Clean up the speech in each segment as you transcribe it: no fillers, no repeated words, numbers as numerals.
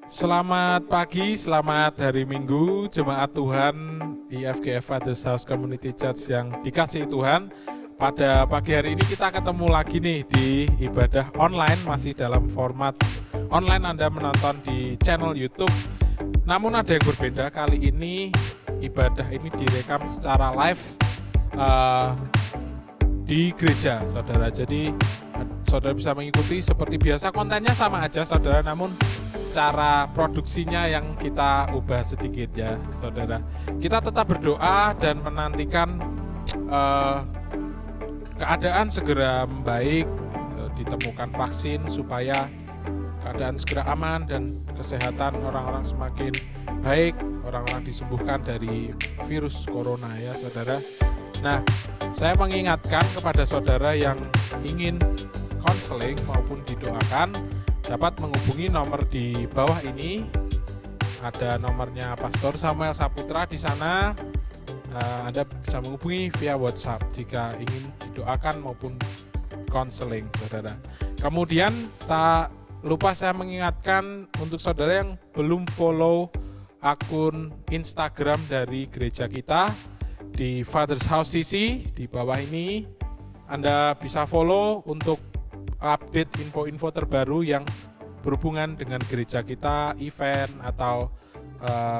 Selamat pagi, selamat hari Minggu, jemaat Tuhan IFGF Fathers House Community Church yang dikasihi Tuhan. Pada pagi hari ini kita ketemu lagi nih di ibadah online, masih dalam format online. Anda menonton di channel YouTube. Namun ada yang berbeda, kali ini ibadah ini direkam secara live di gereja, saudara. Jadi saudara bisa mengikuti seperti biasa, kontennya sama aja, saudara, namun cara produksinya yang kita ubah sedikit ya, saudara. Kita tetap berdoa dan menantikan keadaan segera membaik, ditemukan vaksin supaya keadaan segera aman dan kesehatan orang-orang semakin baik, orang-orang disembuhkan dari virus corona ya, saudara. Nah, saya mengingatkan kepada saudara yang ingin konseling maupun didoakan, dapat menghubungi nomor di bawah ini. Ada nomornya Pastor Samuel Saputra di sana. Anda bisa menghubungi via WhatsApp jika ingin didoakan maupun konseling, saudara. Kemudian tak lupa saya mengingatkan untuk saudara yang belum follow akun Instagram dari gereja kita di Fathers House CC, di bawah ini Anda bisa follow untuk update info-info terbaru yang berhubungan dengan gereja kita, event atau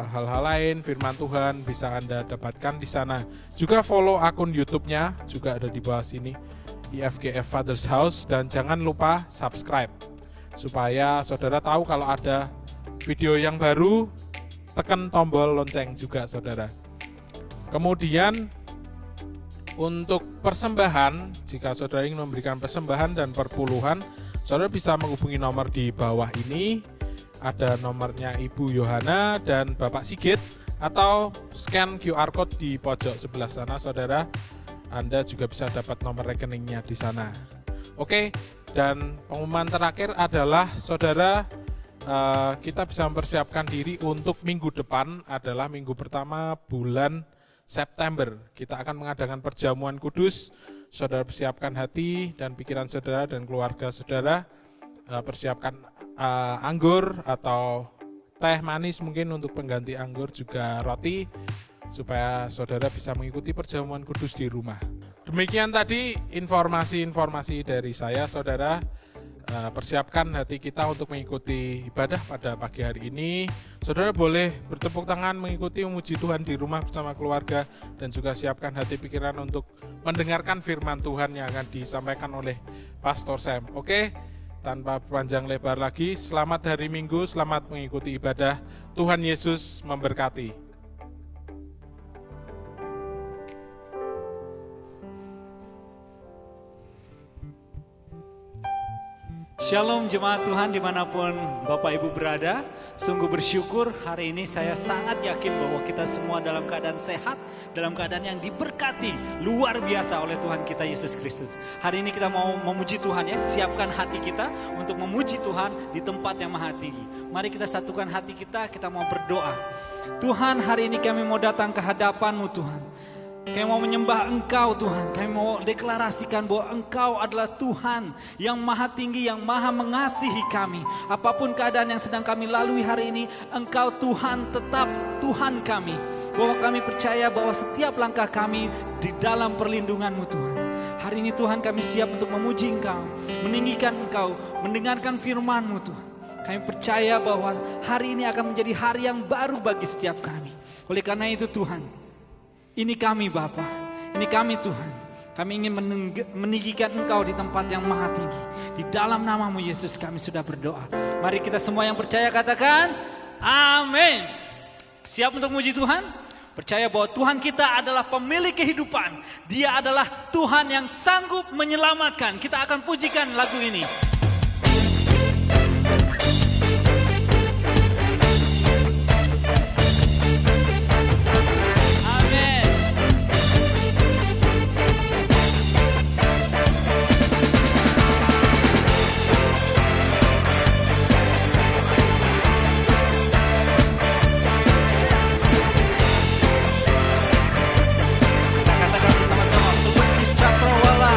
hal-hal lain, firman Tuhan bisa Anda dapatkan di sana. Juga follow akun YouTube-nya, juga ada di bawah sini, IFGF Fathers House, dan jangan lupa subscribe supaya saudara tahu kalau ada video yang baru. Tekan tombol lonceng juga, saudara. Kemudian untuk persembahan, jika saudara ingin memberikan persembahan dan perpuluhan, saudara bisa menghubungi nomor di bawah ini. Ada nomornya Ibu Yohana dan Bapak Sigit, atau scan QR code di pojok sebelah sana, saudara. Anda juga bisa dapat nomor rekeningnya di sana. Oke, dan pengumuman terakhir adalah saudara, kita bisa mempersiapkan diri untuk minggu depan, adalah minggu pertama bulan September. Kita akan mengadakan perjamuan kudus. Saudara persiapkan hati dan pikiran saudara dan keluarga saudara. Persiapkan anggur atau teh manis mungkin untuk pengganti anggur, juga roti, supaya saudara bisa mengikuti perjamuan kudus di rumah. Demikian tadi informasi-informasi dari saya, saudara. Persiapkan hati kita untuk mengikuti ibadah pada pagi hari ini. Saudara boleh bertepuk tangan mengikuti memuji Tuhan di rumah bersama keluarga, dan juga siapkan hati pikiran untuk mendengarkan firman Tuhan yang akan disampaikan oleh Pastor Sam. Oke, tanpa panjang lebar lagi, selamat hari Minggu, selamat mengikuti ibadah. Tuhan Yesus memberkati. Shalom jemaat Tuhan dimanapun Bapak Ibu berada. Sungguh bersyukur hari ini saya sangat yakin bahwa kita semua dalam keadaan sehat, dalam keadaan yang diberkati luar biasa oleh Tuhan kita Yesus Kristus. Hari ini kita mau memuji Tuhan ya, siapkan hati kita untuk memuji Tuhan di tempat yang maha tinggi. Mari kita satukan hati kita mau berdoa. Tuhan, hari ini kami mau datang ke hadapan-Mu Tuhan. Kami mau menyembah Engkau Tuhan. Kami mau deklarasikan bahwa Engkau adalah Tuhan yang maha tinggi, yang maha mengasihi kami. Apapun keadaan yang sedang kami lalui hari ini, Engkau Tuhan tetap Tuhan kami. Bahwa kami percaya bahwa setiap langkah kami di dalam perlindungan-Mu Tuhan. Hari ini Tuhan kami siap untuk memuji Engkau, meninggikan Engkau, mendengarkan firman-Mu Tuhan. Kami percaya bahwa hari ini akan menjadi hari yang baru bagi setiap kami. Oleh karena itu Tuhan, ini kami Bapa, ini kami Tuhan. Kami ingin meninggikan Engkau di tempat yang maha tinggi. Di dalam nama-Mu Yesus kami sudah berdoa. Mari kita semua yang percaya katakan amin. Siap untuk memuji Tuhan? Percaya bahwa Tuhan kita adalah pemilik kehidupan. Dia adalah Tuhan yang sanggup menyelamatkan. Kita akan pujikan lagu ini. Katakan bersama-sama, Tuhan Cakrawala.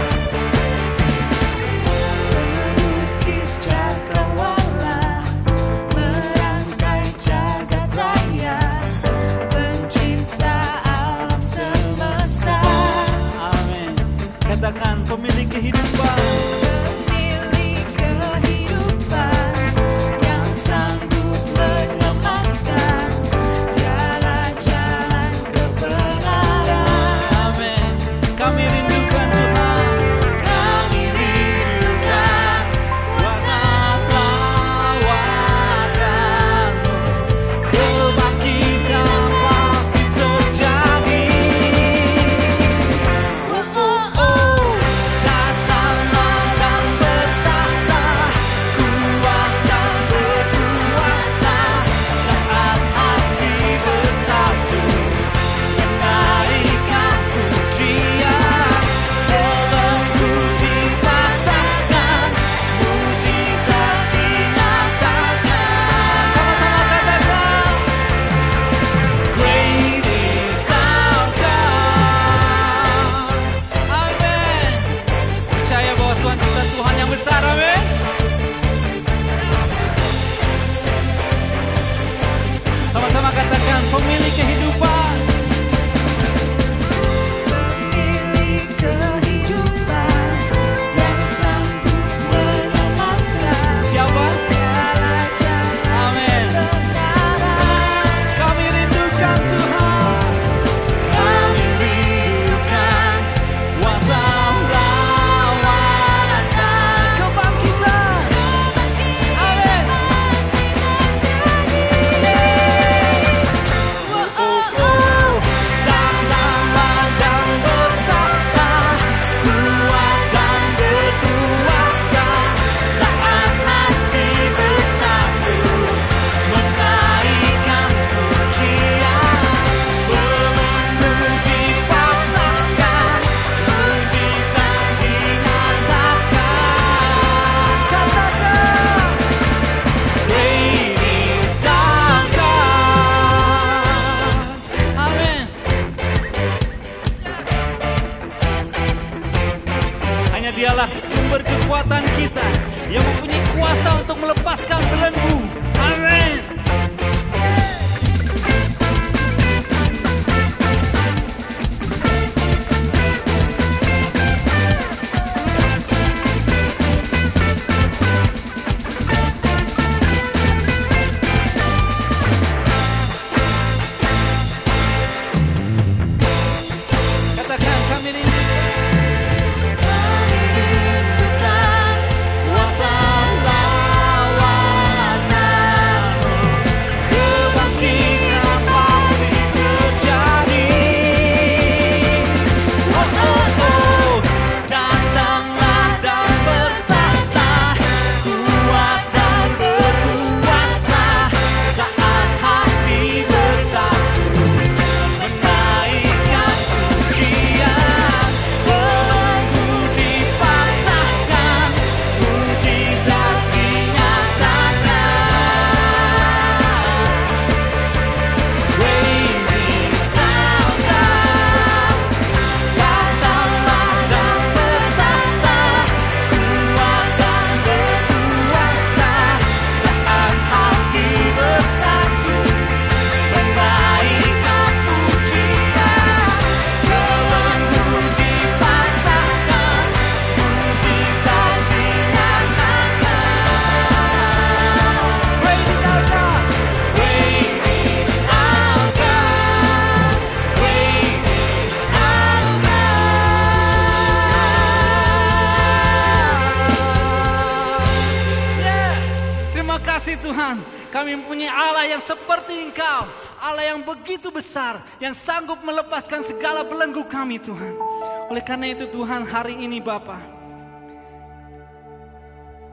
terima kasih Tuhan. Kami mempunyai Allah yang seperti Engkau. Allah yang begitu besar, yang sanggup melepaskan segala belenggu kami Tuhan. Oleh karena itu Tuhan, hari ini Bapa,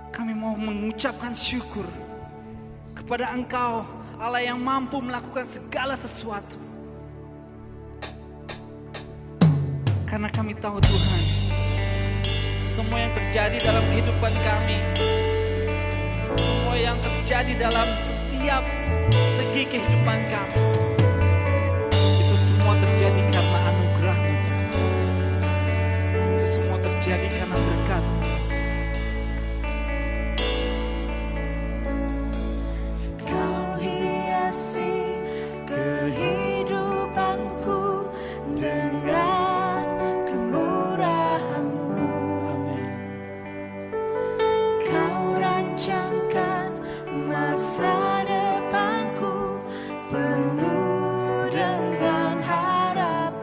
kami mau mengucapkan syukur kepada Engkau, Allah yang mampu melakukan segala sesuatu. Karena kami tahu Tuhan, semua yang terjadi dalam kehidupan kami, semua yang terjadi dalam setiap segi kehidupan kami, itu semua terjadi karena anugerah-Mu. Itu semua terjadi karena berkat. Kau hiasi kehidupanku dengan kemurahan-Mu. Kau rancangkan masa depanku penuh dengan harapan.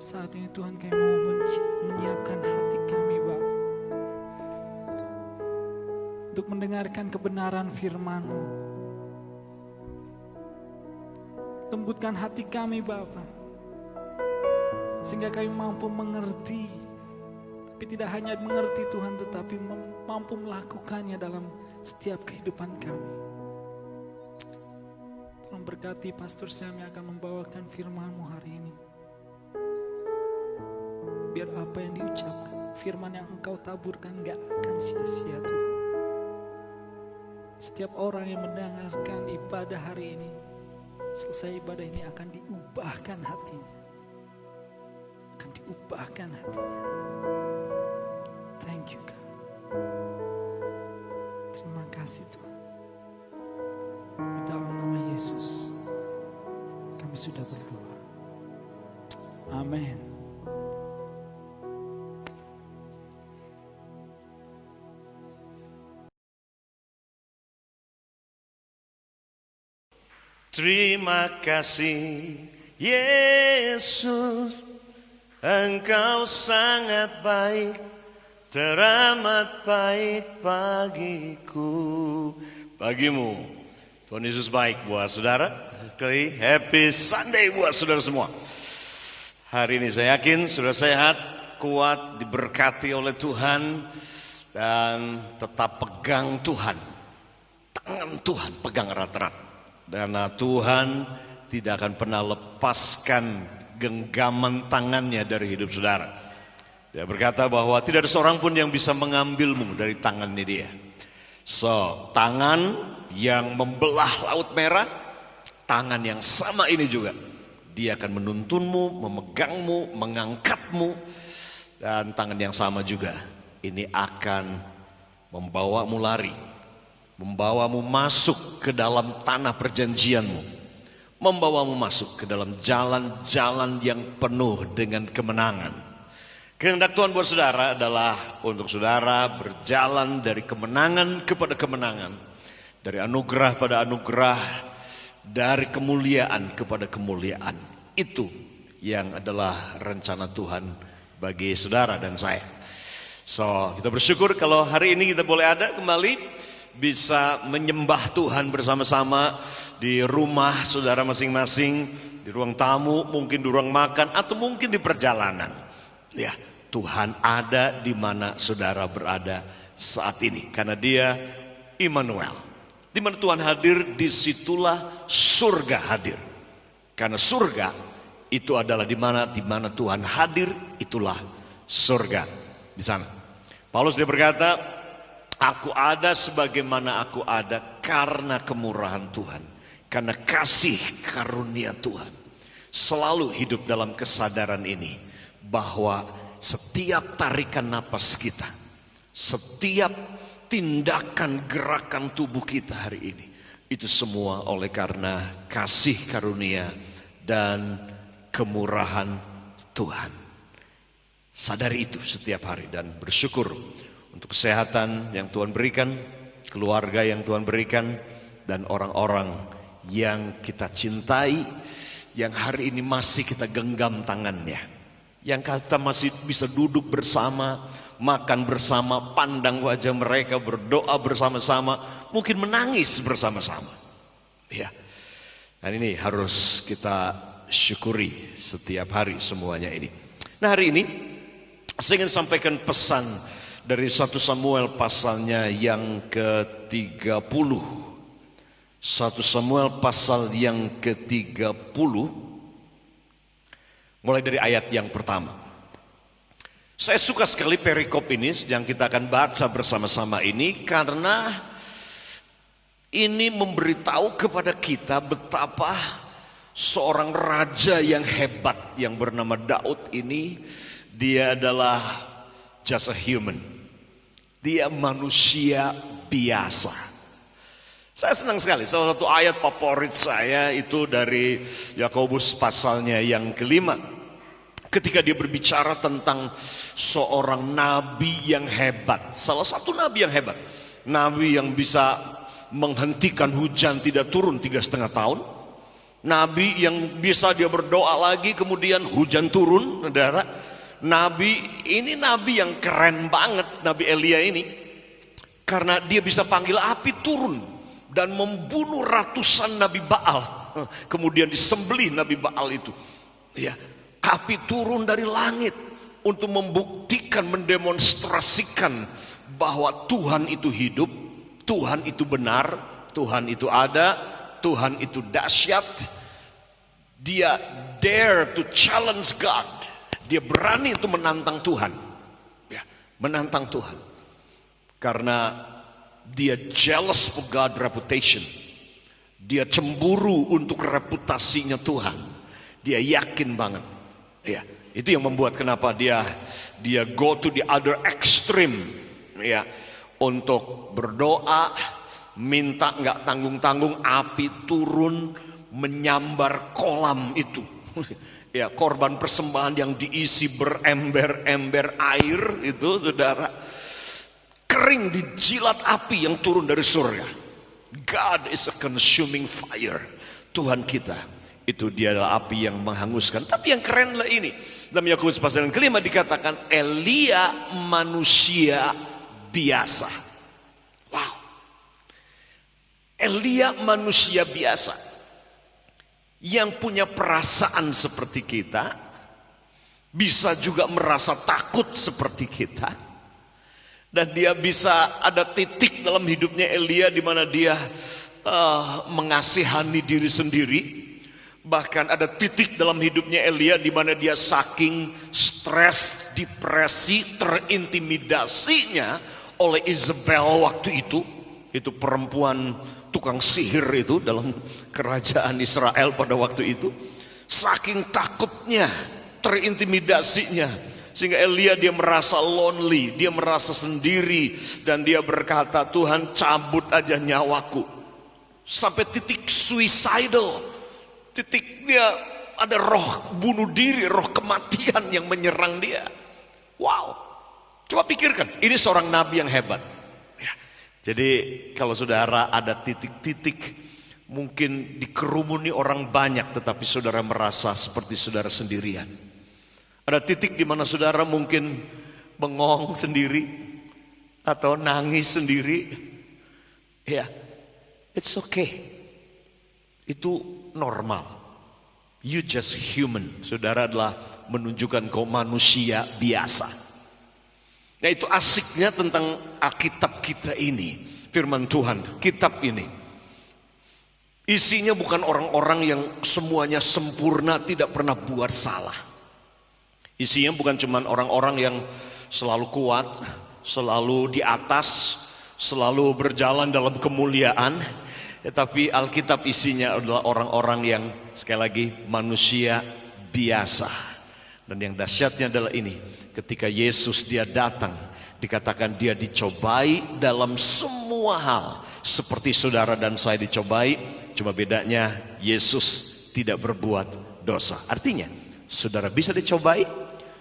Saat ini Tuhan kami mau menyiapkan hati kami Bapa, untuk mendengarkan kebenaran firman-Mu. Lembutkan hati kami Bapa, sehingga kami mampu mengerti. Tapi tidak hanya mengerti Tuhan, tetapi mampu melakukannya dalam setiap kehidupan kami. Tolong berkati Pastor Sam yang akan membawakan firman-Mu hari ini. Biar apa yang diucapkan, firman yang Engkau taburkan gak akan sia-sia Tuhan. Setiap orang yang mendengarkan ibadah hari ini, selesai ibadah ini akan diubahkan hatinya. Akan diubahkan hatinya. Thank you God. Terima kasih Tuhan. Di dalam nama Yesus kami sudah berdoa. Amin. Terima kasih Yesus, Engkau sangat baik, teramat baik bagiku, bagimu. Tuhan Yesus baik buat saudara. Happy Sunday buat saudara semua. Hari ini saya yakin sudah sehat, kuat, diberkati oleh Tuhan, dan tetap pegang Tuhan. Tangan Tuhan pegang erat-erat. Karena Tuhan tidak akan pernah lepaskan genggaman tangannya dari hidup saudara. Dia berkata bahwa tidak ada seorang pun yang bisa mengambilmu dari tangannya dia. So, tangan yang membelah Laut Merah, tangan yang sama ini juga. Dia akan menuntunmu, memegangmu, mengangkatmu. Dan tangan yang sama juga ini akan membawamu lari, membawamu masuk ke dalam tanah perjanjianmu, membawamu masuk ke dalam jalan-jalan yang penuh dengan kemenangan. Kehendak Tuhan buat saudara adalah untuk saudara berjalan dari kemenangan kepada kemenangan, dari anugerah pada anugerah, dari kemuliaan kepada kemuliaan. Itu yang adalah rencana Tuhan bagi saudara dan saya. So, kita bersyukur kalau hari ini kita boleh ada kembali, bisa menyembah Tuhan bersama-sama di rumah saudara masing-masing, di ruang tamu, mungkin di ruang makan, atau mungkin di perjalanan. Ya, Tuhan ada di mana saudara berada saat ini, karena Dia Immanuel. Di mana Tuhan hadir, disitulah surga hadir. Karena surga itu adalah di mana Tuhan hadir, itulah surga di sana. Paulus dia berkata, aku ada sebagaimana aku ada karena kemurahan Tuhan, karena kasih karunia Tuhan. Selalu hidup dalam kesadaran ini bahwa setiap tarikan napas kita, setiap tindakan gerakan tubuh kita hari ini, itu semua oleh karena kasih karunia dan kemurahan Tuhan. Sadari itu setiap hari dan bersyukur untuk kesehatan yang Tuhan berikan, keluarga yang Tuhan berikan, dan orang-orang yang kita cintai, yang hari ini masih kita genggam tangannya, yang kita masih bisa duduk bersama, makan bersama, pandang wajah mereka, berdoa bersama-sama, mungkin menangis bersama-sama. Ya, dan ini harus kita syukuri setiap hari semuanya ini. Nah, hari ini saya ingin sampaikan pesan dari 1 Samuel pasalnya yang ke-30. 1 Samuel pasal yang ke-30, mulai dari ayat yang pertama. Saya suka sekali perikop ini yang kita akan baca bersama-sama ini, karena ini memberitahu kepada kita betapa seorang raja yang hebat yang bernama Daud ini, dia adalah just a human. Dia manusia biasa. Saya senang sekali, salah satu ayat favorit saya itu dari Yakobus pasalnya yang ke-5. Ketika dia berbicara tentang seorang nabi yang hebat. Salah satu nabi yang hebat. Nabi yang bisa menghentikan hujan tidak turun 3,5 tahun. Nabi yang bisa dia berdoa lagi, kemudian hujan turun, saudara. Ini nabi yang keren banget, Nabi Elia ini. Karena dia bisa panggil api turun dan membunuh ratusan Nabi Baal. Kemudian disembelih Nabi Baal itu. Ya, api turun dari langit untuk membuktikan, mendemonstrasikan bahwa Tuhan itu hidup, Tuhan itu benar, Tuhan itu ada, Tuhan itu dahsyat. Dia dare to challenge God. Dia berani untuk menantang Tuhan. Ya, menantang Tuhan. Karena dia jealous for God reputation. Dia cemburu untuk reputasinya Tuhan. Dia yakin banget. Ya, itu yang membuat kenapa dia go to the other extreme. Ya, untuk berdoa, minta nggak tanggung-tanggung api turun menyambar kolam itu. Ya, korban persembahan yang diisi berember-ember air itu, saudara, kering dijilat api yang turun dari surga. God is a consuming fire. Tuhan kita itu dia adalah api yang menghanguskan. Tapi yang keren lah ini, dalam Yakobus pasal yang kelima dikatakan Elia manusia biasa. Wow. Elia manusia biasa yang punya perasaan seperti kita, bisa juga merasa takut seperti kita, dan dia bisa ada titik dalam hidupnya Elia di mana dia mengasihani diri sendiri. Bahkan ada titik dalam hidupnya Elia di mana dia saking stres, depresi, terintimidasinya oleh Isabel waktu itu perempuan tukang sihir itu dalam kerajaan Israel pada waktu itu. Saking takutnya, terintimidasinya, sehingga Elia dia merasa lonely, dia merasa sendiri, dan dia berkata, Tuhan cabut aja nyawaku. Sampai titik suicidal, titik dia ada roh bunuh diri, roh kematian yang menyerang dia. Wow, coba pikirkan, ini seorang nabi yang hebat. Jadi kalau saudara ada titik-titik mungkin dikerumuni orang banyak, tetapi saudara merasa seperti saudara sendirian. Ada titik di mana saudara mungkin bengong sendiri atau nangis sendiri. Ya, it's okay. Itu normal. You just human. Saudara adalah menunjukkan kau manusia biasa. Nah, itu asiknya tentang Alkitab kita ini, firman Tuhan, kitab ini. Isinya bukan orang-orang yang semuanya sempurna, tidak pernah buat salah. Isinya bukan cuma orang-orang yang selalu kuat, selalu di atas, selalu berjalan dalam kemuliaan. Tetapi Alkitab isinya adalah orang-orang yang sekali lagi manusia biasa. Dan yang dahsyatnya adalah ini. Ketika Yesus dia datang, dikatakan dia dicobai dalam semua hal. Seperti saudara dan saya dicobai, cuma bedanya Yesus tidak berbuat dosa. Artinya, saudara bisa dicobai,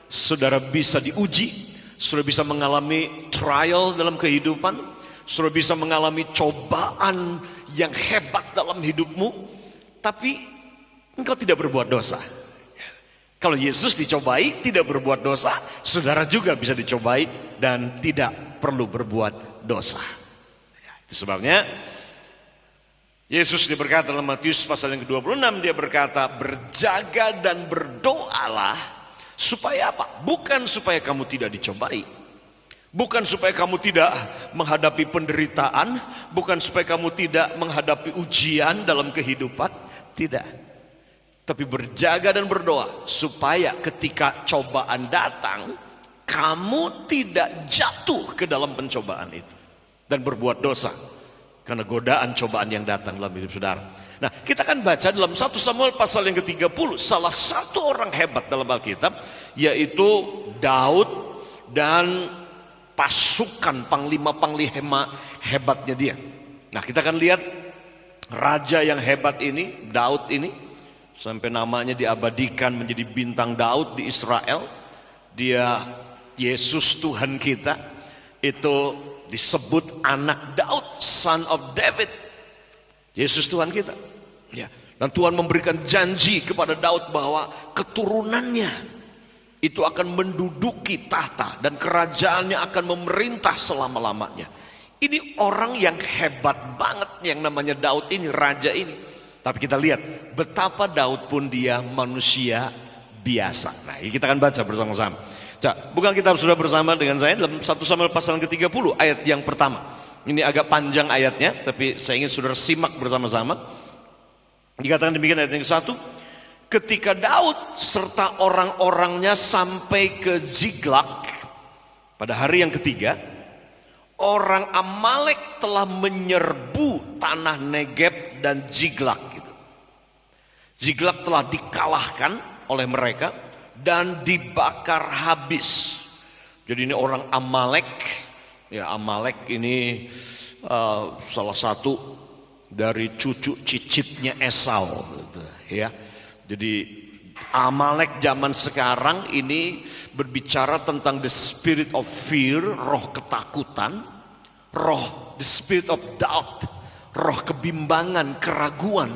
saudara bisa diuji, saudara bisa mengalami trial dalam kehidupan, saudara bisa mengalami cobaan yang hebat dalam hidupmu, tapi engkau tidak berbuat dosa. Kalau Yesus dicobai tidak berbuat dosa, saudara juga bisa dicobai dan tidak perlu berbuat dosa. Itu sebabnya Yesus dia berkata dalam Matius pasal yang ke-26, dia berkata, berjaga dan berdoalah supaya apa? Bukan supaya kamu tidak dicobai, bukan supaya kamu tidak menghadapi penderitaan, bukan supaya kamu tidak menghadapi ujian dalam kehidupan, tidak. Tapi berjaga dan berdoa supaya ketika cobaan datang, kamu tidak jatuh ke dalam pencobaan itu dan berbuat dosa karena godaan cobaan yang datang dalam hidup saudara. Nah, kita akan baca dalam 1 Samuel pasal yang ke-30, salah satu orang hebat dalam Alkitab, yaitu Daud dan pasukan panglima-panglima hebatnya dia. Nah, kita akan lihat raja yang hebat ini, Daud ini, sampai namanya diabadikan menjadi bintang Daud di Israel. Dia Yesus Tuhan kita, itu disebut anak Daud, son of David. Yesus Tuhan kita. Ya. Dan Tuhan memberikan janji kepada Daud bahwa keturunannya itu akan menduduki tahta dan kerajaannya akan memerintah selama-lamanya. Ini orang yang hebat banget yang namanya Daud ini, raja ini. Tapi kita lihat betapa Daud pun dia manusia biasa. Nah, ini kita akan baca bersama-sama. Buka kitab sudah bersama dengan saya dalam 1 Samuel pasal ke-30 ayat yang pertama. Ini agak panjang ayatnya, tapi saya ingin saudara simak bersama-sama. Dikatakan demikian ayat yang ke-1. Ketika Daud serta orang-orangnya sampai ke Ziklag pada hari yang ketiga, orang Amalek telah menyerbu tanah Negeb dan Ziklag. Ziklag telah dikalahkan oleh mereka dan dibakar habis. Jadi ini orang Amalek. Ya, Amalek ini salah satu dari cucu cicitnya Esau, gitu, ya. Jadi Amalek zaman sekarang ini berbicara tentang the spirit of fear, roh ketakutan, the spirit of doubt, roh kebimbangan, keraguan,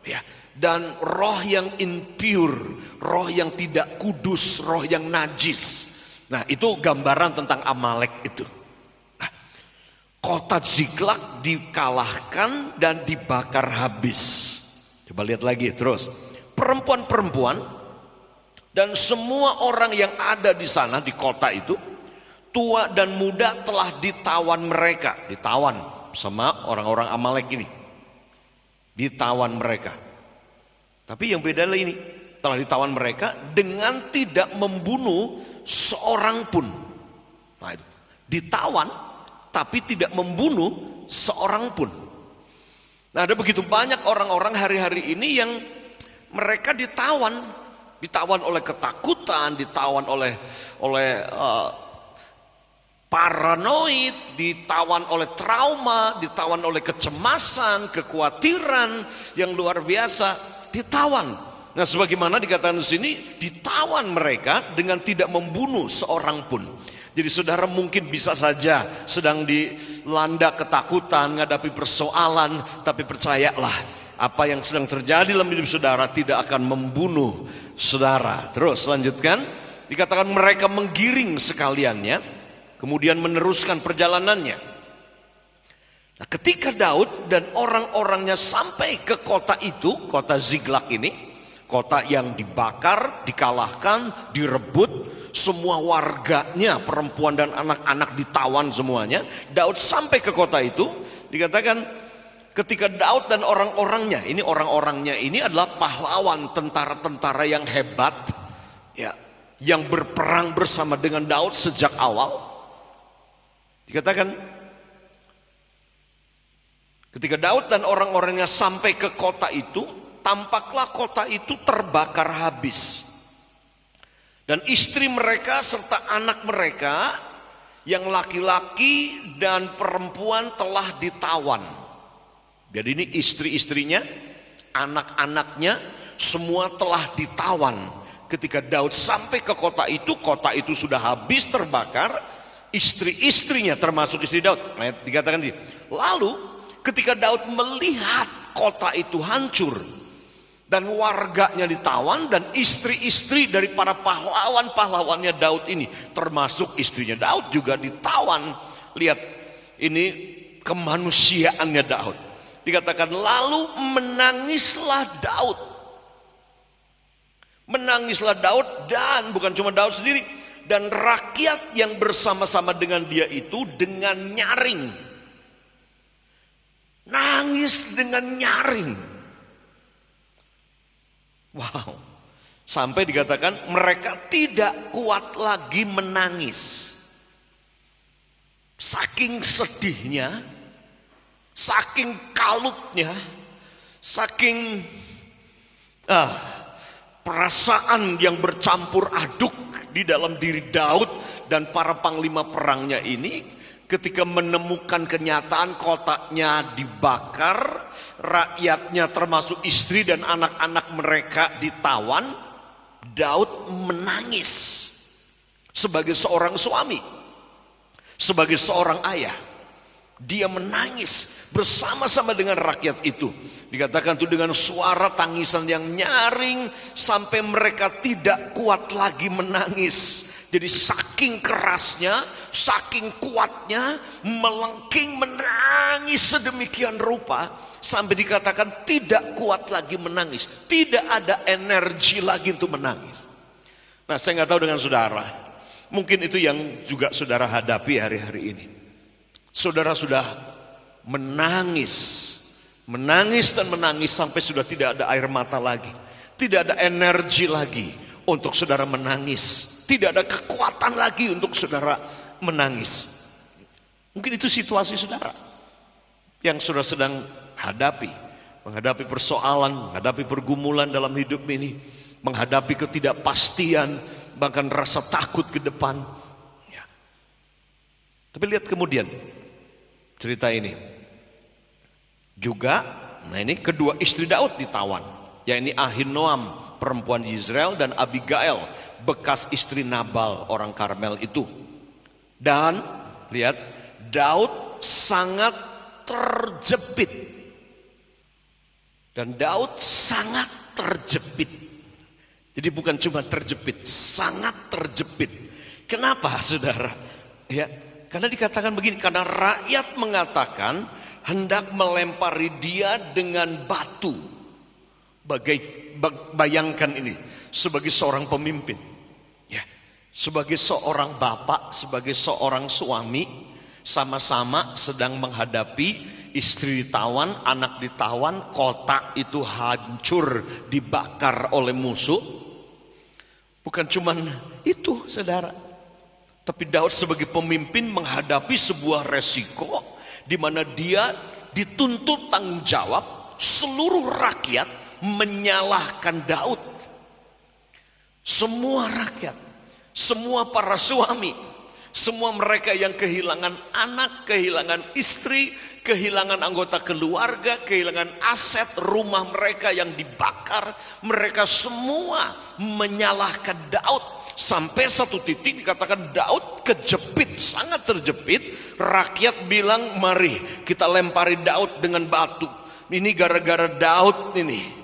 ya. Dan roh yang impure, roh yang tidak kudus, roh yang najis. Nah, itu gambaran tentang Amalek itu. Nah, kota Ziklag dikalahkan dan dibakar habis. Coba lihat lagi terus. Perempuan-perempuan dan semua orang yang ada di sana di kota itu, tua dan muda telah ditawan mereka. Ditawan sama orang-orang Amalek ini. Ditawan mereka. Tapi yang beda adalah ini, telah ditawan mereka dengan tidak membunuh seorang pun. Nah, itu. Ditawan tapi tidak membunuh seorang pun. Nah, ada begitu banyak orang-orang hari-hari ini yang mereka ditawan oleh ketakutan, ditawan oleh paranoid, ditawan oleh trauma, ditawan oleh kecemasan, kekhawatiran yang luar biasa. Ditawan. Nah, sebagaimana dikatakan di sini, ditawan mereka dengan tidak membunuh seorang pun. Jadi saudara mungkin bisa saja sedang dilanda ketakutan, menghadapi persoalan, tapi percayalah, apa yang sedang terjadi dalam hidup saudara tidak akan membunuh saudara. Terus lanjutkan, dikatakan mereka menggiring sekaliannya, kemudian meneruskan perjalanannya. Nah, ketika Daud dan orang-orangnya sampai ke kota itu, kota Ziklag ini, kota yang dibakar, dikalahkan, direbut, semua warganya, perempuan dan anak-anak ditawan semuanya. Daud sampai ke kota itu, dikatakan ketika Daud dan orang-orangnya, ini orang-orangnya ini adalah pahlawan, tentara-tentara yang hebat, ya, yang berperang bersama dengan Daud sejak awal. Dikatakan ketika Daud dan orang-orangnya sampai ke kota itu, tampaklah kota itu terbakar habis. Dan istri mereka serta anak mereka yang laki-laki dan perempuan telah ditawan. Jadi ini istri-istrinya, anak-anaknya semua telah ditawan. Ketika Daud sampai ke kota itu sudah habis terbakar, istri-istrinya termasuk istri Daud. Dikatakan di lalu ketika Daud melihat kota itu hancur dan warganya ditawan dan istri-istri dari para pahlawan-pahlawannya Daud ini, termasuk istrinya Daud juga ditawan. Lihat, ini kemanusiaannya Daud. Dikatakan lalu menangislah Daud. Menangislah Daud, dan bukan cuma Daud sendiri, dan rakyat yang bersama-sama dengan dia itu dengan nyaring. Nangis dengan nyaring. Wow. Sampai dikatakan mereka tidak kuat lagi menangis. Saking sedihnya, saking kalutnya, saking perasaan yang bercampur aduk di dalam diri Daud dan para panglima perangnya ini. Ketika menemukan kenyataan kotanya dibakar, rakyatnya termasuk istri dan anak-anak mereka ditawan, Daud menangis sebagai seorang suami, sebagai seorang ayah. Dia menangis bersama-sama dengan rakyat itu. Dikatakan itu dengan suara tangisan yang nyaring sampai mereka tidak kuat lagi menangis. Jadi saking kerasnya, saking kuatnya, melengking menangis sedemikian rupa sampai dikatakan tidak kuat lagi menangis, tidak ada energi lagi untuk menangis. Nah, saya nggak tahu dengan saudara, mungkin itu yang juga saudara hadapi hari-hari ini. Saudara sudah menangis dan menangis sampai sudah tidak ada air mata lagi, tidak ada energi lagi untuk saudara menangis. Tidak ada kekuatan lagi untuk saudara menangis. Mungkin itu situasi saudara yang saudara sedang hadapi. Menghadapi persoalan, menghadapi pergumulan dalam hidup ini. Menghadapi ketidakpastian, bahkan rasa takut ke depan. Ya. Tapi lihat kemudian cerita ini. Juga, nah ini kedua istri Daud ditawan. Yaitu Ahinoam, perempuan Israel, dan Abigail, bekas istri Nabal orang Karmel itu. Dan lihat, Daud sangat terjepit. Dan Daud sangat terjepit. Jadi bukan cuma terjepit, sangat terjepit. Kenapa saudara? Ya, karena dikatakan begini, karena rakyat mengatakan hendak melempari dia dengan batu. Bayangkan ini sebagai seorang pemimpin, ya, sebagai seorang bapak, sebagai seorang suami, sama-sama sedang menghadapi istri ditawan, anak ditawan, kota itu hancur dibakar oleh musuh. Bukan cuman itu saudara, tapi Daud sebagai pemimpin menghadapi sebuah resiko di mana dia dituntut tanggung jawab. Seluruh rakyat menyalahkan Daud. Semua rakyat, semua para suami, semua mereka yang kehilangan anak, kehilangan istri, kehilangan anggota keluarga, kehilangan aset rumah mereka yang dibakar, mereka semua menyalahkan Daud. Sampai satu titik dikatakan Daud kejepit, sangat terjepit. Rakyat bilang, mari kita lempari Daud dengan batu. Ini gara-gara Daud ini.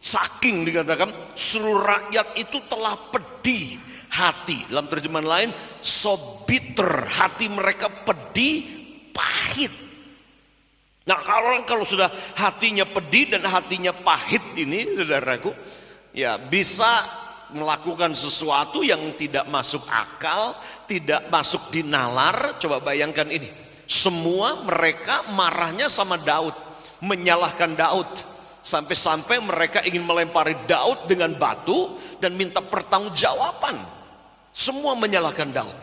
Saking dikatakan seluruh rakyat itu telah pedih hati. Dalam terjemahan lain, so bitter, hati mereka pedih, pahit. Nah, kalau sudah hatinya pedih dan hatinya pahit ini, saudaraku, ya bisa melakukan sesuatu yang tidak masuk akal, tidak masuk di nalar. Coba bayangkan ini, semua mereka marahnya sama Daud, menyalahkan Daud. Sampai-sampai mereka ingin melempari Daud dengan batu dan minta pertanggungjawaban. Semua menyalahkan Daud.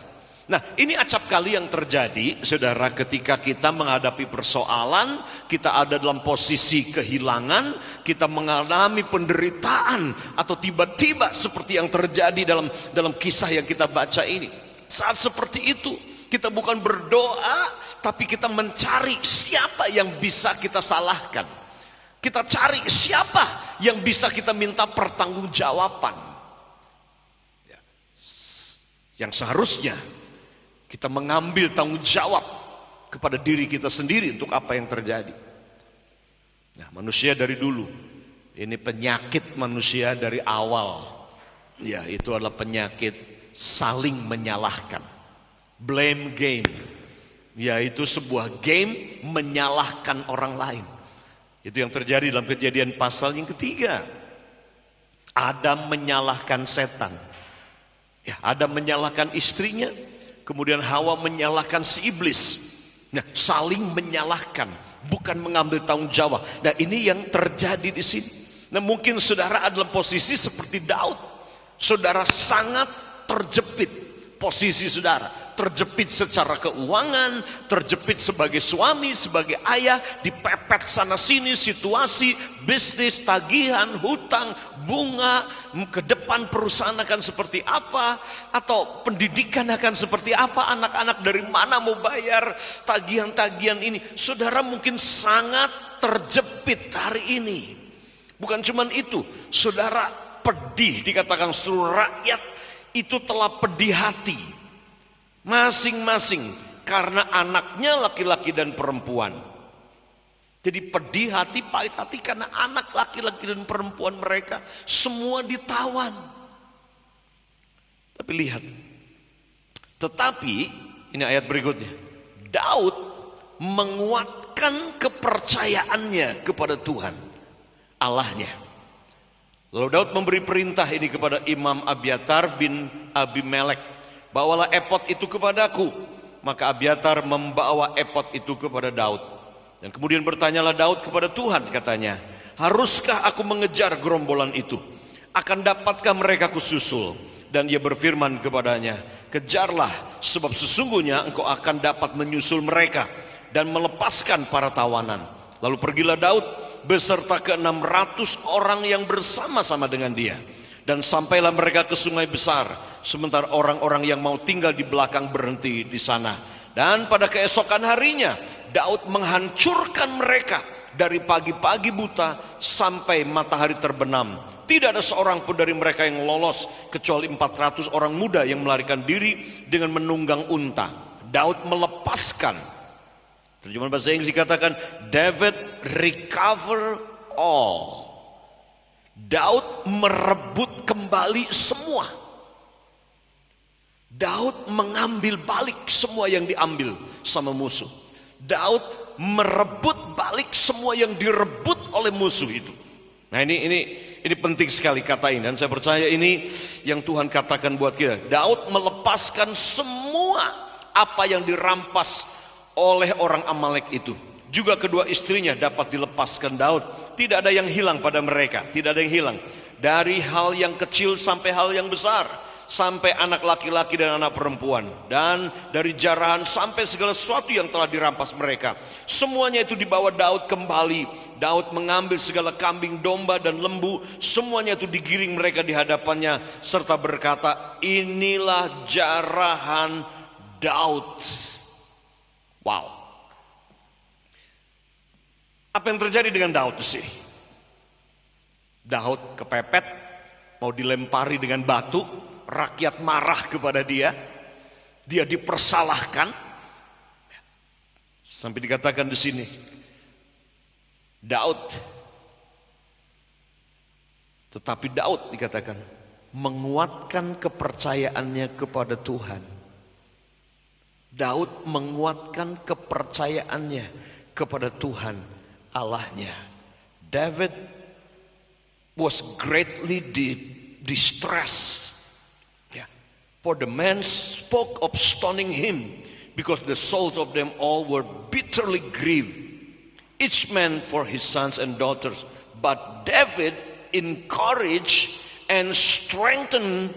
Nah, ini acap kali yang terjadi, saudara, ketika kita menghadapi persoalan, kita ada dalam posisi kehilangan, kita mengalami penderitaan, atau tiba-tiba seperti yang terjadi dalam kisah yang kita baca ini. Saat seperti itu, kita bukan berdoa, tapi kita mencari siapa yang bisa kita salahkan. Kita cari siapa yang bisa kita minta pertanggungjawaban. Yang seharusnya kita mengambil tanggung jawab kepada diri kita sendiri untuk apa yang terjadi. Nah, manusia dari dulu, ini penyakit manusia dari awal. Ya, itu adalah penyakit saling menyalahkan. Blame game. Yaitu sebuah game menyalahkan orang lain. Itu yang terjadi dalam Kejadian pasal yang ketiga. Adam menyalahkan setan. Ya, Adam menyalahkan istrinya, kemudian Hawa menyalahkan si iblis. Nah, saling menyalahkan, bukan mengambil tanggung jawab. Nah, ini yang terjadi di sini. Nah, mungkin saudara adalah posisi seperti Daud. Saudara sangat terjepit posisi saudara. Terjepit secara keuangan, terjepit sebagai suami, sebagai ayah, dipepet sana sini situasi, bisnis, tagihan, hutang, bunga, ke depan perusahaan akan seperti apa, atau pendidikan akan seperti apa, anak-anak dari mana mau bayar tagihan-tagihan ini. Saudara mungkin sangat terjepit hari ini. Bukan cuma itu, saudara pedih, dikatakan seluruh rakyat itu telah pedih hati. Masing-masing karena anaknya laki-laki dan perempuan. Jadi pedih hati, pahit hati karena anak laki-laki dan perempuan mereka semua ditawan. Tapi lihat, tetapi ini ayat berikutnya, Daud menguatkan kepercayaannya kepada Tuhan Allahnya. Lalu Daud memberi perintah ini kepada Imam Abiatar bin Abimelek, bawalah epod itu kepadaku. Maka Abiatar membawa epod itu kepada Daud. Dan kemudian bertanyalah Daud kepada Tuhan, katanya, haruskah aku mengejar gerombolan itu? Akan dapatkah mereka kususul? Dan ia berfirman kepadanya, kejarlah, sebab sesungguhnya engkau akan dapat menyusul mereka dan melepaskan para tawanan. Lalu pergilah Daud beserta ke-600 orang yang bersama-sama dengan dia. Dan sampailah mereka ke sungai besar, sementara orang-orang yang mau tinggal di belakang berhenti di sana. Dan pada keesokan harinya Daud menghancurkan mereka dari pagi-pagi buta sampai matahari terbenam. Tidak ada seorang pun dari mereka yang lolos kecuali 400 orang muda yang melarikan diri dengan menunggang unta. Daud melepaskan, terjemahan bahasa Inggris dikatakan, David recover all. Daud merebut kembali semua. Daud mengambil balik semua yang diambil sama musuh. Daud merebut balik semua yang direbut oleh musuh itu. Nah ini penting sekali kata ini, dan saya percaya ini yang Tuhan katakan buat kita. Daud melepaskan semua apa yang dirampas oleh orang Amalek itu. Juga kedua istrinya dapat dilepaskan Daud. Tidak ada yang hilang pada mereka, tidak ada yang hilang. Dari hal yang kecil sampai hal yang besar, sampai anak laki-laki dan anak perempuan, dan dari jarahan sampai segala sesuatu yang telah dirampas mereka, semuanya itu dibawa Daud kembali. Daud mengambil segala kambing, domba dan lembu, semuanya itu digiring mereka di hadapannya, serta berkata, inilah jarahan Daud. Wow. Apa yang terjadi dengan Daud sih? Daud kepepet, mau dilempari dengan batu. Rakyat marah kepada dia, dia dipersalahkan, sampai dikatakan di sini, tetapi Daud dikatakan menguatkan kepercayaannya kepada Tuhan. Daud menguatkan kepercayaannya kepada Tuhan Allahnya. David was greatly distressed. For the man spoke of stoning him, because the souls of them all were bitterly grieved, each man for his sons and daughters. But David encouraged and strengthened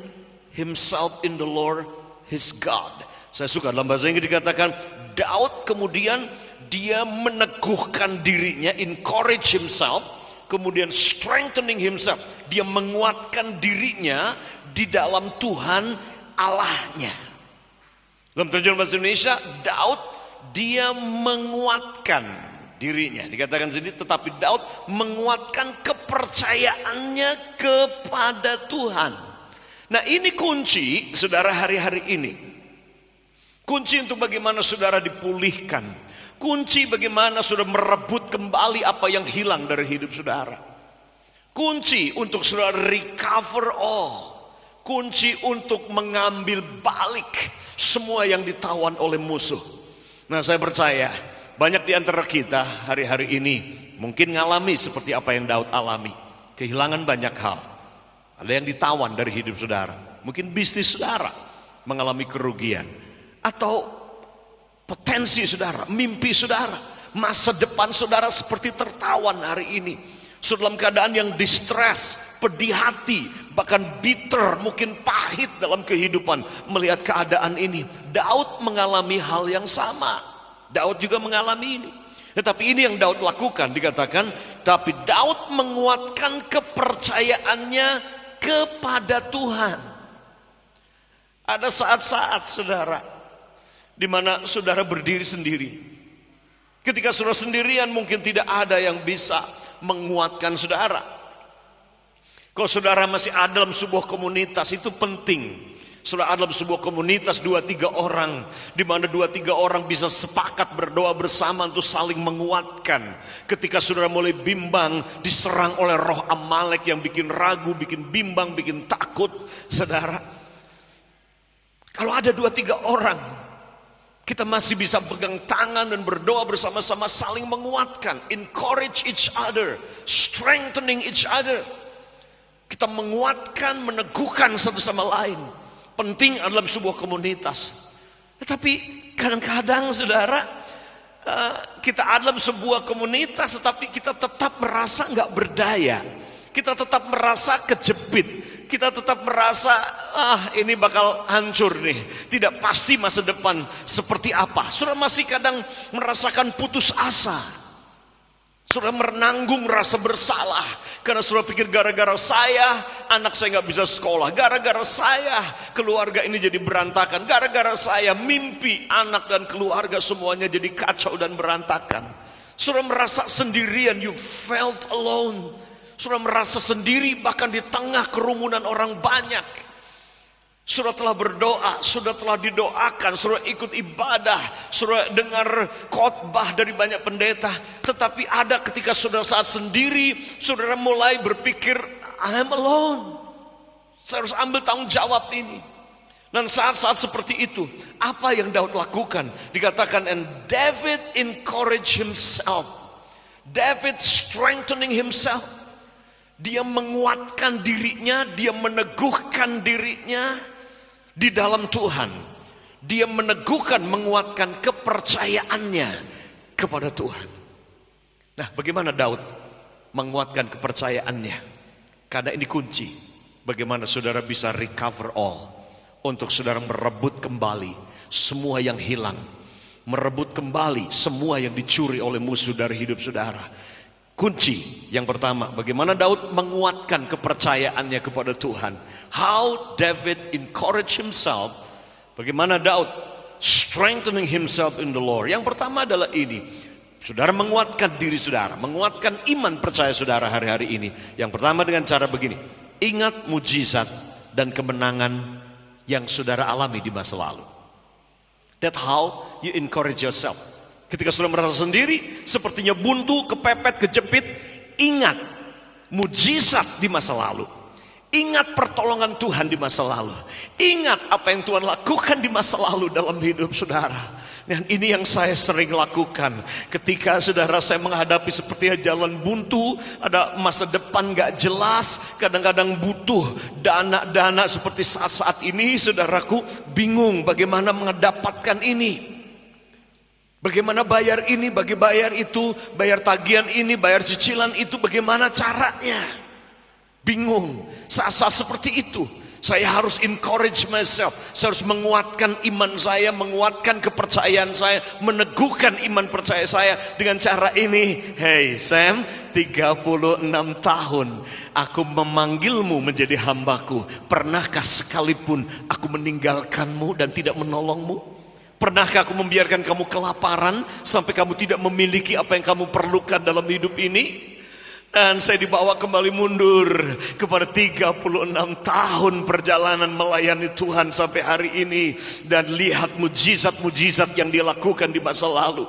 himself in the Lord his God. Saya suka dalam bahasa Inggris dikatakan, Daud kemudian dia meneguhkan dirinya, encourage himself, kemudian strengthening himself, dia menguatkan dirinya di dalam Tuhan Allahnya. Dalam terjemahan bahasa Indonesia, Daud dia menguatkan dirinya. Dikatakan sini, tetapi Daud menguatkan kepercayaannya kepada Tuhan. Nah ini kunci saudara hari-hari ini. Kunci untuk bagaimana saudara dipulihkan. Kunci bagaimana saudara merebut kembali apa yang hilang dari hidup saudara. Kunci untuk saudara recover all. Kunci untuk mengambil balik semua yang ditawan oleh musuh. Nah saya percaya banyak di antara kita hari-hari ini mungkin ngalami seperti apa yang Daud alami. Kehilangan banyak hal. Ada yang ditawan dari hidup saudara. Mungkin bisnis saudara mengalami kerugian. Atau potensi saudara, mimpi saudara, masa depan saudara seperti tertawan hari ini. Saudara dalam keadaan yang distress, pedih hati, bahkan bitter, mungkin pahit dalam kehidupan melihat keadaan ini. Daud mengalami hal yang sama. Daud juga mengalami ini. Tetapi ini yang Daud lakukan, dikatakan, tapi Daud menguatkan kepercayaannya kepada Tuhan. Ada saat-saat saudara di mana saudara berdiri sendiri. Ketika saudara sendirian mungkin tidak ada yang bisa menguatkan saudara. Kalau saudara masih ada dalam sebuah komunitas, itu penting Saudara, dalam sebuah komunitas 2-3 orang, di mana 2-3 orang bisa sepakat berdoa bersama untuk saling menguatkan. Ketika saudara mulai bimbang, diserang oleh roh Amalek yang bikin ragu, bikin bimbang, bikin takut. Saudara, kalau ada 2-3 orang, kita masih bisa pegang tangan dan berdoa bersama-sama, saling menguatkan, encourage each other, strengthening each other. Kita menguatkan, meneguhkan satu sama lain. Penting dalam sebuah komunitas. Tetapi kadang-kadang saudara, kita dalam sebuah komunitas tetapi kita tetap merasa nggak berdaya. Kita tetap merasa kejepit. Kita tetap merasa ini bakal hancur nih. Tidak pasti masa depan seperti apa. Saudara masih kadang merasakan putus asa. Saudara menanggung rasa bersalah karena saudara pikir gara-gara saya anak saya nggak bisa sekolah, gara-gara saya keluarga ini jadi berantakan, gara-gara saya mimpi anak dan keluarga semuanya jadi kacau dan berantakan. Saudara merasa sendirian, you felt alone. Saudara merasa sendiri bahkan di tengah kerumunan orang banyak. Saudara telah berdoa, saudara telah didoakan, saudara ikut ibadah, saudara dengar khotbah dari banyak pendeta. Tetapi ada ketika saudara saat sendiri, saudara mulai berpikir, I'm alone. Saya harus ambil tanggung jawab ini. Dan saat-saat seperti itu, apa yang Daud lakukan? Dikatakan, and David encouraged himself. David strengthening himself. Dia menguatkan dirinya, dia meneguhkan dirinya di dalam Tuhan. Dia meneguhkan, menguatkan kepercayaannya kepada Tuhan. Nah, bagaimana Daud menguatkan kepercayaannya? Karena ini kunci bagaimana saudara bisa recover all, untuk saudara merebut kembali semua yang hilang, merebut kembali semua yang dicuri oleh musuh dari hidup saudara. Kunci yang pertama, bagaimana Daud menguatkan kepercayaannya kepada Tuhan. How David encourage himself. Bagaimana Daud strengthening himself in the Lord. Yang pertama adalah ini. Saudara menguatkan diri saudara, menguatkan iman percaya saudara hari-hari ini. Yang pertama dengan cara begini. Ingat mujizat dan kemenangan yang saudara alami di masa lalu. That's how you encourage yourself. Ketika saudara merasa sendiri, sepertinya buntu, kepepet, kejepit, ingat mujizat di masa lalu. Ingat pertolongan Tuhan di masa lalu. Ingat apa yang Tuhan lakukan di masa lalu dalam hidup saudara. Dan ini yang saya sering lakukan. Ketika saudara saya menghadapi seperti jalan buntu, ada masa depan gak jelas, kadang-kadang butuh dana-dana seperti saat-saat ini, saudaraku bingung bagaimana mendapatkan ini. Bagaimana bayar ini, bagi bayar itu, bayar tagihan ini, bayar cicilan itu, bagaimana caranya? Bingung. Saat-saat seperti itu, saya harus encourage myself. Saya harus menguatkan iman saya, menguatkan kepercayaan saya, meneguhkan iman percaya saya dengan cara ini. Hey Sam, 36 tahun aku memanggilmu menjadi hambaku. Pernahkah sekalipun aku meninggalkanmu dan tidak menolongmu? Pernahkah aku membiarkan kamu kelaparan sampai kamu tidak memiliki apa yang kamu perlukan dalam hidup ini? Dan saya dibawa kembali mundur kepada 36 tahun perjalanan melayani Tuhan sampai hari ini. Dan lihat mujizat-mujizat yang dia lakukan di masa lalu.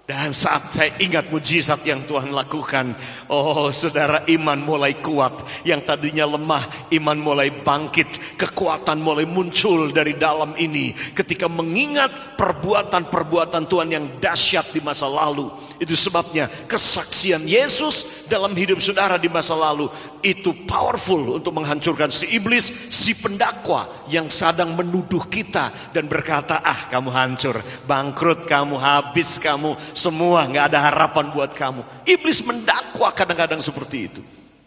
Dan saat saya ingat mujizat yang Tuhan lakukan, oh saudara, iman mulai kuat. Yang tadinya lemah, iman mulai bangkit. Kekuatan mulai muncul dari dalam ini. Ketika mengingat perbuatan-perbuatan Tuhan yang dahsyat di masa lalu. Itu sebabnya kesaksian Yesus dalam hidup saudara di masa lalu itu powerful untuk menghancurkan si iblis, si pendakwa yang sedang menuduh kita dan berkata, kamu hancur, bangkrut kamu, habis kamu, semua gak ada harapan buat kamu. Iblis mendakwa kadang-kadang seperti itu.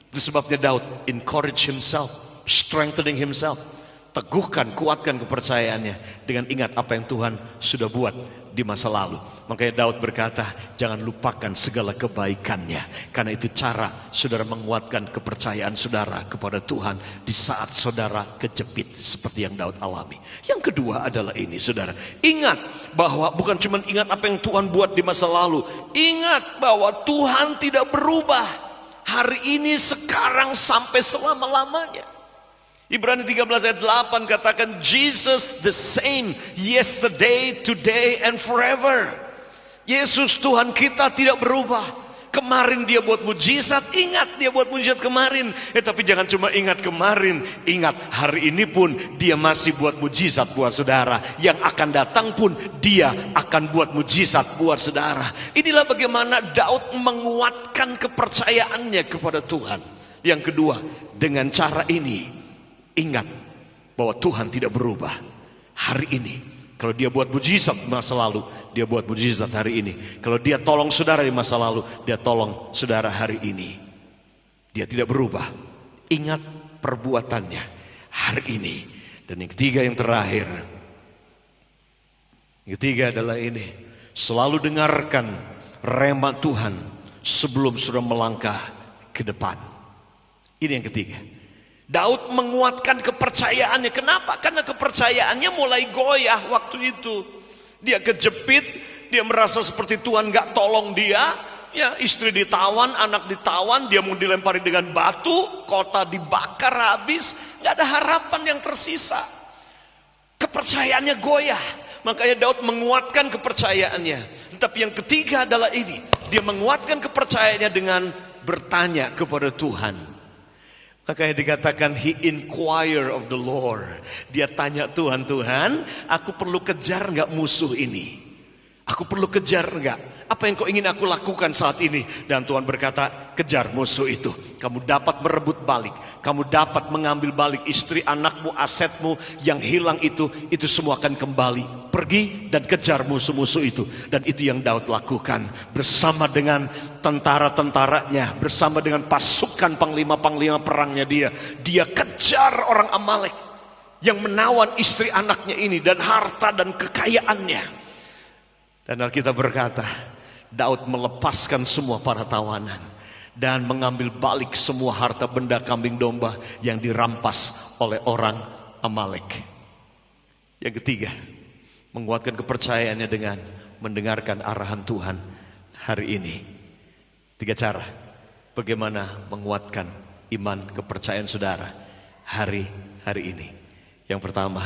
Itu sebabnya Daud encourage himself, strengthening himself, teguhkan, kuatkan kepercayaannya dengan ingat apa yang Tuhan sudah buat di masa lalu. Makanya Daud berkata, jangan lupakan segala kebaikannya. Karena itu cara saudara menguatkan kepercayaan saudara kepada Tuhan di saat saudara kejepit seperti yang Daud alami. Yang kedua adalah ini, saudara. Ingat bahwa bukan cuma ingat apa yang Tuhan buat di masa lalu. Ingat bahwa Tuhan tidak berubah. Hari ini, sekarang, sampai selama-lamanya. Ibrani 13 ayat 8 katakan Jesus the same yesterday, today and forever. Yesus Tuhan kita tidak berubah. Kemarin dia buat mujizat, ingat dia buat mujizat kemarin. Tapi jangan cuma ingat kemarin, ingat hari ini pun dia masih buat mujizat buat saudara. Yang akan datang pun dia akan buat mujizat buat saudara. Inilah bagaimana Daud menguatkan kepercayaannya kepada Tuhan. Yang kedua, dengan cara ini, ingat bahwa Tuhan tidak berubah. Hari ini, kalau dia buat mujizat di masa lalu, dia buat mujizat hari ini. Kalau dia tolong saudara di masa lalu, dia tolong saudara hari ini. Dia tidak berubah. Ingat perbuatannya hari ini. Dan yang ketiga, yang terakhir. Yang ketiga adalah ini. Selalu dengarkan rema Tuhan sebelum sudah melangkah ke depan. Ini yang ketiga. Daud menguatkan kepercayaannya. Kenapa? Karena kepercayaannya mulai goyah waktu itu. Dia kejepit, dia merasa seperti Tuhan gak tolong dia. Ya, istri ditawan, anak ditawan, dia mau dilempari dengan batu, kota dibakar habis, gak ada harapan yang tersisa. Kepercayaannya goyah. Makanya Daud menguatkan kepercayaannya. Tetapi yang ketiga adalah ini. Dia menguatkan kepercayaannya dengan bertanya kepada Tuhan. Makanya dikatakan he inquire of the Lord. Dia tanya Tuhan, Tuhan, aku perlu kejar enggak musuh ini? Aku perlu kejar enggak? Apa yang kau ingin aku lakukan saat ini? Dan Tuhan berkata, kejar musuh itu. Kamu dapat merebut balik. Kamu dapat mengambil balik istri, anakmu, asetmu yang hilang itu semua akan kembali. Pergi dan kejar musuh-musuh itu. Dan itu yang Daud lakukan bersama dengan tentara-tentaranya, bersama dengan pasukan panglima-panglima perangnya dia. Dia kejar orang Amalek yang menawan istri anaknya ini dan harta dan kekayaannya. Dan Alkitab berkata, Daud melepaskan semua para tawanan dan mengambil balik semua harta benda kambing domba yang dirampas oleh orang Amalek. Yang ketiga, menguatkan kepercayaannya dengan mendengarkan arahan Tuhan hari ini. 3 cara bagaimana menguatkan iman kepercayaan saudara hari ini. Yang pertama,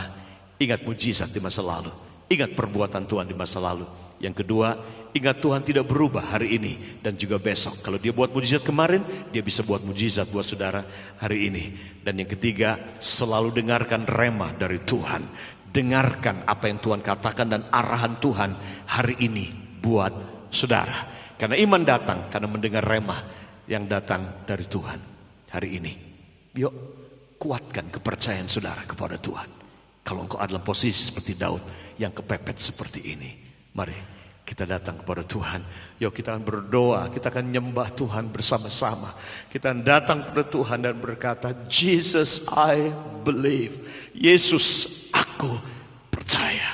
ingat mujizat di masa lalu. Ingat perbuatan Tuhan di masa lalu. Yang kedua, ingat Tuhan tidak berubah hari ini dan juga besok. Kalau dia buat mujizat kemarin, dia bisa buat mujizat buat saudara hari ini. Dan yang ketiga, selalu dengarkan rema dari Tuhan. Dengarkan apa yang Tuhan katakan dan arahan Tuhan hari ini buat saudara. Karena iman datang karena mendengar rema yang datang dari Tuhan hari ini. Yuk, kuatkan kepercayaan saudara kepada Tuhan. Kalau engkau adalah posisi seperti Daud yang kepepet seperti ini, mari kita datang kepada Tuhan. Yuk kita akan berdoa, kita akan nyembah Tuhan bersama-sama. Kita akan datang kepada Tuhan dan berkata, Jesus I believe. Yesus, aku percaya.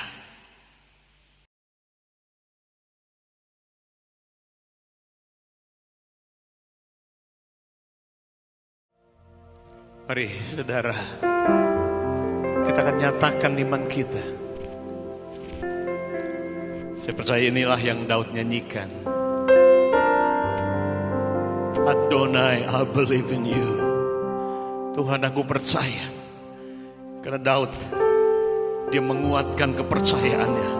Mari saudara, kita akan nyatakan iman kita. Saya percaya inilah yang Daud nyanyikan. Adonai, I believe in you. Tuhan, aku percaya. Karena Daud, dia menguatkan kepercayaannya.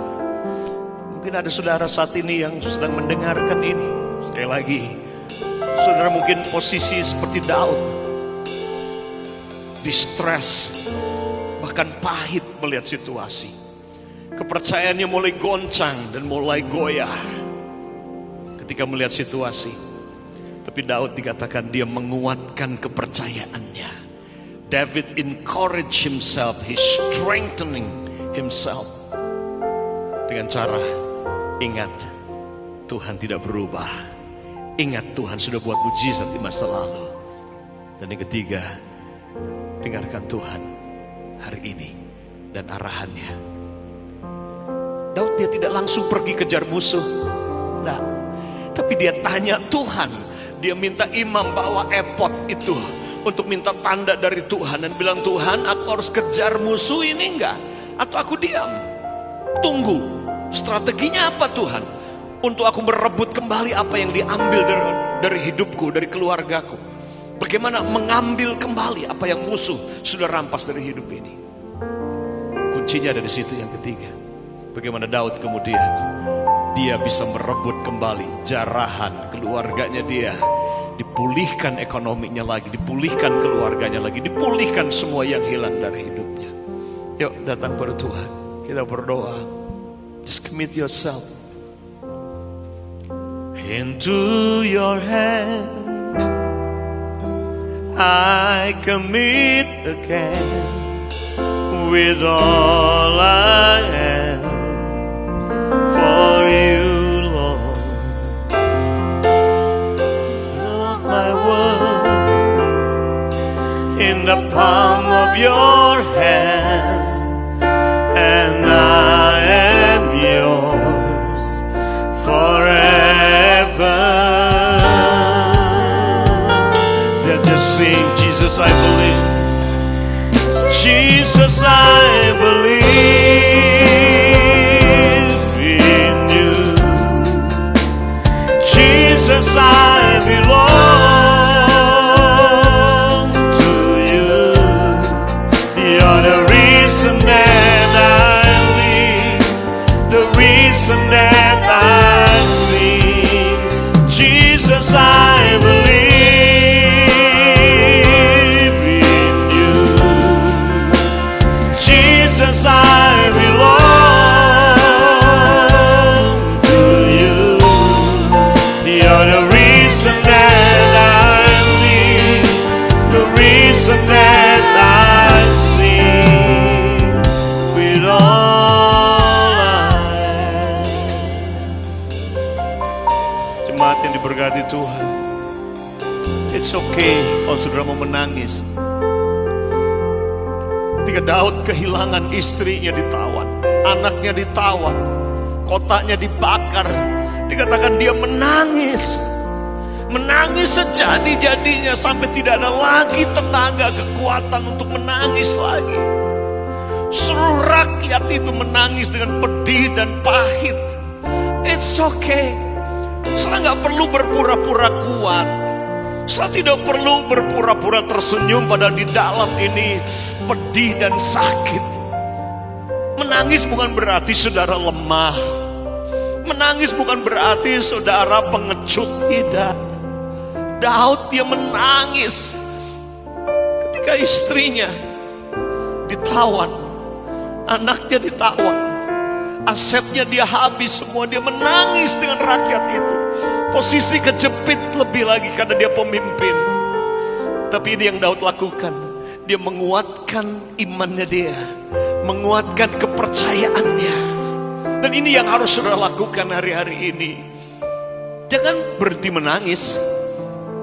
Mungkin ada saudara saat ini yang sedang mendengarkan ini. Sekali lagi, saudara mungkin posisi seperti Daud. Distress, bahkan pahit melihat situasi. Kepercayaannya mulai goncang dan mulai goyah ketika melihat situasi. Tapi Daud dikatakan dia menguatkan kepercayaannya. David encourage himself, he strengthening himself. Dengan cara ingat Tuhan tidak berubah. Ingat Tuhan sudah buat mujizat di masa lalu. Dan yang ketiga, dengarkan Tuhan hari ini dan arahannya. Daud dia tidak langsung pergi kejar musuh. Nah, tapi dia tanya Tuhan. Dia minta imam bawa epot itu untuk minta tanda dari Tuhan dan bilang, Tuhan, aku harus kejar musuh ini enggak? Atau aku diam? Tunggu. Strateginya apa Tuhan? Untuk aku merebut kembali apa yang diambil dari hidupku, dari keluargaku. Bagaimana mengambil kembali apa yang musuh sudah rampas dari hidup ini. Kuncinya ada di situ yang ketiga. Bagaimana Daud kemudian dia bisa merebut kembali jarahan keluarganya dia. Dipulihkan ekonominya lagi, dipulihkan keluarganya lagi, dipulihkan semua yang hilang dari hidupnya. Yuk datang pada Tuhan, kita berdoa. Just commit yourself into your hand. I commit again with all I am for you, Lord. Not my world in the palm of your hand, and I am yours forever. Just sing, Jesus, I believe. Jesus, I believe in you. Jesus, I belong to you. You're the reason that I live, the reason that I sing. Jesus, I believe. Jesus, I belong to you. You're the reason that I live, the reason that I sing with all I am. Jemaat yang diberkati Tuhan, it's okay kalau saudara mau menangis. Ketika Daud kehilangan istrinya ditawan, anaknya ditawan, kotanya dibakar, dikatakan dia menangis. Menangis sejadi-jadinya sampai tidak ada lagi tenaga, kekuatan untuk menangis lagi. Seluruh rakyat itu menangis dengan pedih dan pahit. It's okay. Saudara gak perlu berpura-pura kuat. Saudara tidak perlu berpura-pura tersenyum, padahal di dalam ini pedih dan sakit. Menangis bukan berarti saudara lemah. Menangis bukan berarti saudara pengecut, tidak. Daud dia menangis ketika istrinya ditawan, anaknya ditawan, asetnya dia habis semua. Dia menangis dengan rakyat itu. Posisi kejepit lebih lagi karena dia pemimpin. Tapi ini yang Daud lakukan. Dia menguatkan imannya dia, menguatkan kepercayaannya. Dan ini yang harus saudara lakukan hari-hari ini. Jangan berhenti menangis.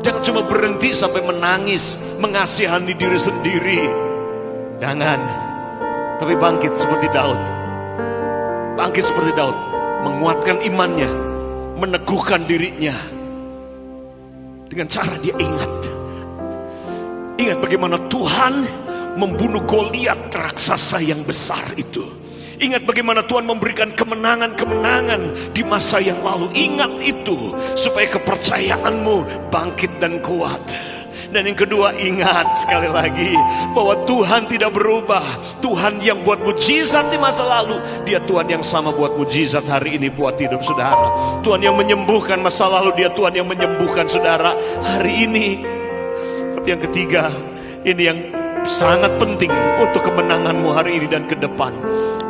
Jangan cuma berhenti sampai menangis, mengasihani diri sendiri. Jangan. Tapi bangkit seperti Daud. Bangkit seperti Daud, menguatkan imannya, meneguhkan dirinya dengan cara dia ingat bagaimana Tuhan membunuh Goliat raksasa yang besar itu. Ingat bagaimana Tuhan memberikan kemenangan-kemenangan di masa yang lalu. Ingat itu supaya kepercayaanmu bangkit dan kuat. Dan yang kedua, ingat sekali lagi bahwa Tuhan tidak berubah. Tuhan yang buat mujizat di masa lalu, Dia Tuhan yang sama buat mujizat hari ini buat hidup saudara. Tuhan yang menyembuhkan masa lalu, Dia Tuhan yang menyembuhkan saudara hari ini. Tapi yang ketiga, ini yang sangat penting untuk kemenanganmu hari ini dan ke depan,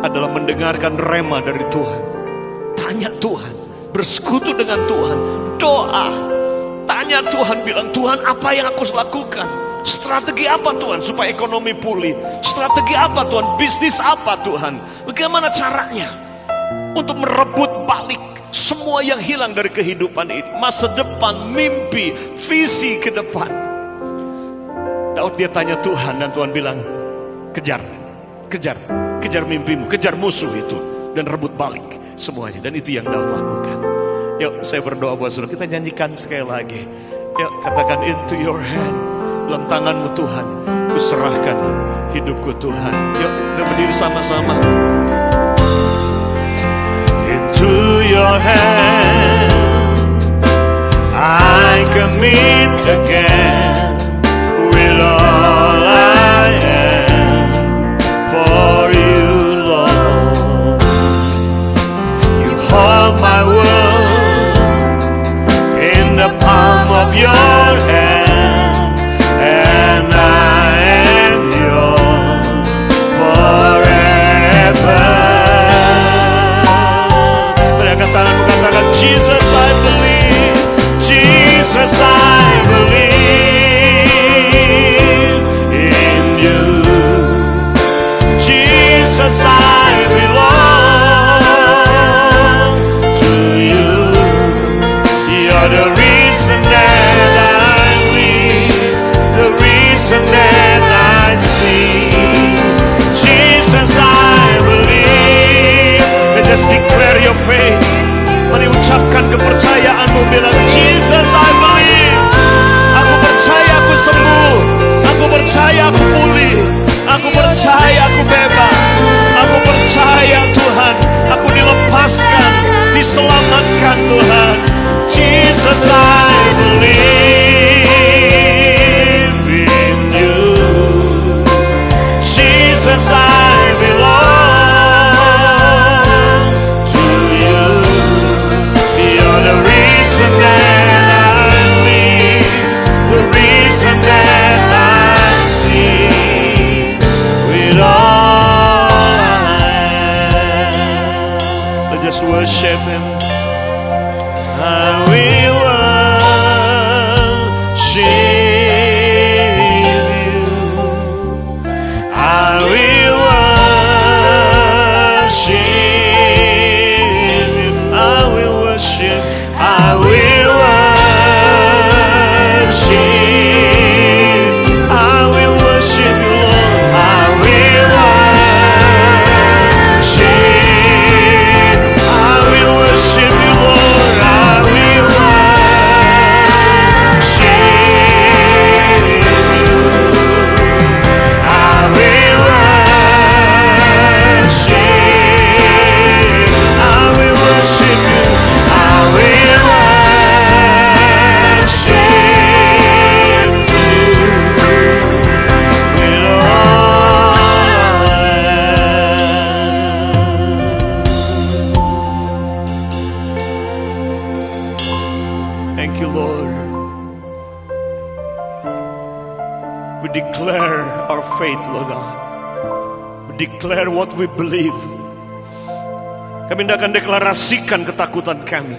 adalah mendengarkan rema dari Tuhan. Tanya Tuhan, bersekutu dengan Tuhan, doa. Tanya Tuhan, bilang, Tuhan apa yang aku harus lakukan? Strategi apa Tuhan supaya ekonomi pulih? Strategi apa Tuhan? Bisnis apa Tuhan? Bagaimana caranya untuk merebut balik semua yang hilang dari kehidupan ini? Masa depan, mimpi, visi ke depan. Daud dia tanya Tuhan, dan Tuhan bilang, kejar mimpimu, kejar musuh itu, dan rebut balik semuanya. Dan itu yang Daud lakukan. Yuk saya berdoa buat saudara, kita nyanyikan sekali lagi. Yuk katakan, into your hand, dalam tanganmu Tuhan, ku serahkan hidupku Tuhan. Yuk kita berdiri sama-sama. Into your hand, I commit again reason that I see. Jesus, I believe. And just declare your faith. Mari ucapkan kepercayaanmu, bilang Jesus, I believe. Aku percaya aku sembuh. Aku percaya aku pulih. Aku percaya aku bebas. Aku percaya Tuhan, aku dilepaskan, diselamatkan Tuhan. Jesus, I believe in you. Jesus, I belong to you. You're the reason that I live, the reason that I see. With all I am, let's just worship Him. I will worship you. I will worship you. I will worship. I will worship. I will worship you, Lord. I will worship. I will worship you, Lord. I will worship you. I will worship. I will worship you. I will worship you with all I am. Thank you, Lord. We declare our faith, Lord God. We declare what we believe. Kami tidak akan deklarasikan ketakutan kami.